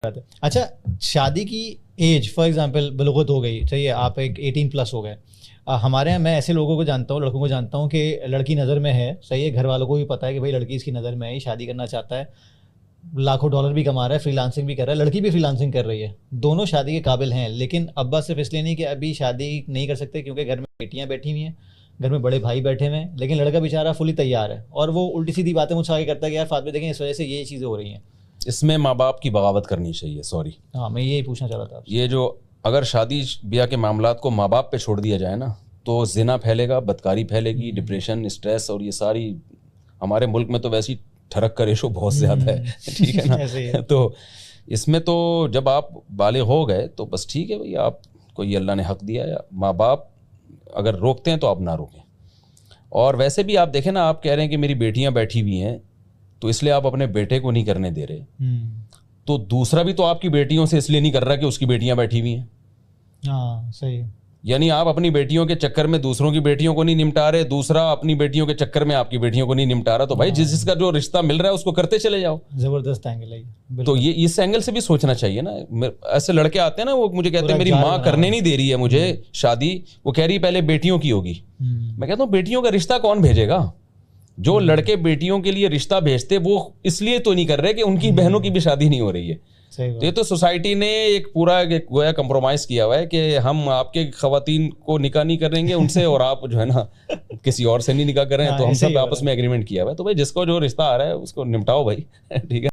اچھا شادی کی ایج فار ایگزامپل بلوغت ہو گئی, چاہیے آپ ایک 18+ ہو گئے. ہمارے یہاں میں ایسے لوگوں کو جانتا ہوں, لڑکوں کو جانتا ہوں کہ لڑکی نظر میں ہے, صحیح ہے, گھر والوں کو بھی پتا ہے کہ بھائی لڑکی اس کی نظر میں ہے, شادی کرنا چاہتا ہے, لاکھوں ڈالر بھی کما رہا ہے, فری لانسنگ بھی کر رہا ہے, لڑکی بھی فری لانسنگ کر رہی ہے, دونوں شادی کے قابل ہیں. لیکن ابا صرف اس لیے نہیں کہ ابھی شادی نہیں کر سکتے کیونکہ گھر میں بیٹیاں بیٹھی ہوئی ہیں, گھر میں بڑے بھائی بیٹھے ہوئے ہیں, لیکن لڑکا بیچارہ فلی تیار ہے اور وہ الٹی سیدھی باتیں مجھ سے آگے کرتا ہے کہ یار فاطمہ دیکھیں اس وجہ سے یہ چیزیں ہو رہی ہیں. اس میں ماں باپ کی بغاوت کرنی چاہیے. سوری, ہاں میں یہی پوچھنا چاہ رہا تھا. یہ جو اگر شادی بیاہ کے معاملات کو ماں باپ پہ چھوڑ دیا جائے نا تو زنا پھیلے گا, بدکاری پھیلے گی, ڈپریشن, اسٹریس, اور یہ ساری ہمارے ملک میں تو ویسی ٹھڑک کا ریشو بہت زیادہ ہے, ٹھیک ہے نا. تو اس میں تو جب آپ بالغ ہو گئے تو بس ٹھیک ہے بھائی, آپ کو یہ اللہ نے حق دیا ہے, ماں باپ اگر روکتے ہیں تو آپ نہ روکیں. اور ویسے بھی آپ دیکھیں نا, آپ کہہ رہے ہیں کہ میری بیٹیاں بیٹھی ہوئی ہیں تو اس لیے آپ اپنے بیٹے کو نہیں کرنے دے رہے, تو دوسرا بھی تو آپ کی بیٹیوں سے اس لیے نہیں کر رہا کہ اس کی بیٹیاں بیٹھی ہوئی ہیں. ہاں صحیح. یعنی آپ اپنی بیٹیوں کے چکر میں دوسروں کی بیٹیوں کو نہیں نمٹا رہے, دوسرا اپنی بیٹیوں کے چکر میں آپ کی بیٹیوں کو نہیں نمٹا رہا, تو بھائی جس کا جو رشتہ مل رہا ہے اس کو کرتے چلے جاؤ. زبردست اینگل ہے. تو یہ اس اینگل سے بھی سوچنا چاہیے نا. ایسے لڑکے آتے ہیں نا, وہ مجھے کہتے ہیں میری ماں کرنے نہیں دے رہی ہے مجھے شادی, وہ کہہ رہی ہے پہلے بیٹیوں کی ہوگی. میں کہتا ہوں بیٹیوں کا رشتہ کون بھیجے گا؟ جو لڑکے بیٹیوں کے لیے رشتہ بھیجتے وہ اس لیے تو نہیں کر رہے کہ ان کی بہنوں کی بھی شادی نہیں ہو رہی ہے. یہ تو سوسائٹی نے ایک پورا گویا کمپرومائز کیا ہوا ہے کہ ہم آپ کے خواتین کو نکاح نہیں کریں گے ان سے, اور آپ جو ہے نا کسی اور سے نہیں نکاح کریں, تو ہم سب آپس میں ایگریمنٹ کیا ہوا ہے. تو بھائی جس کو جو رشتہ آ رہا ہے اس کو نمٹاؤ بھائی, ٹھیک ہے.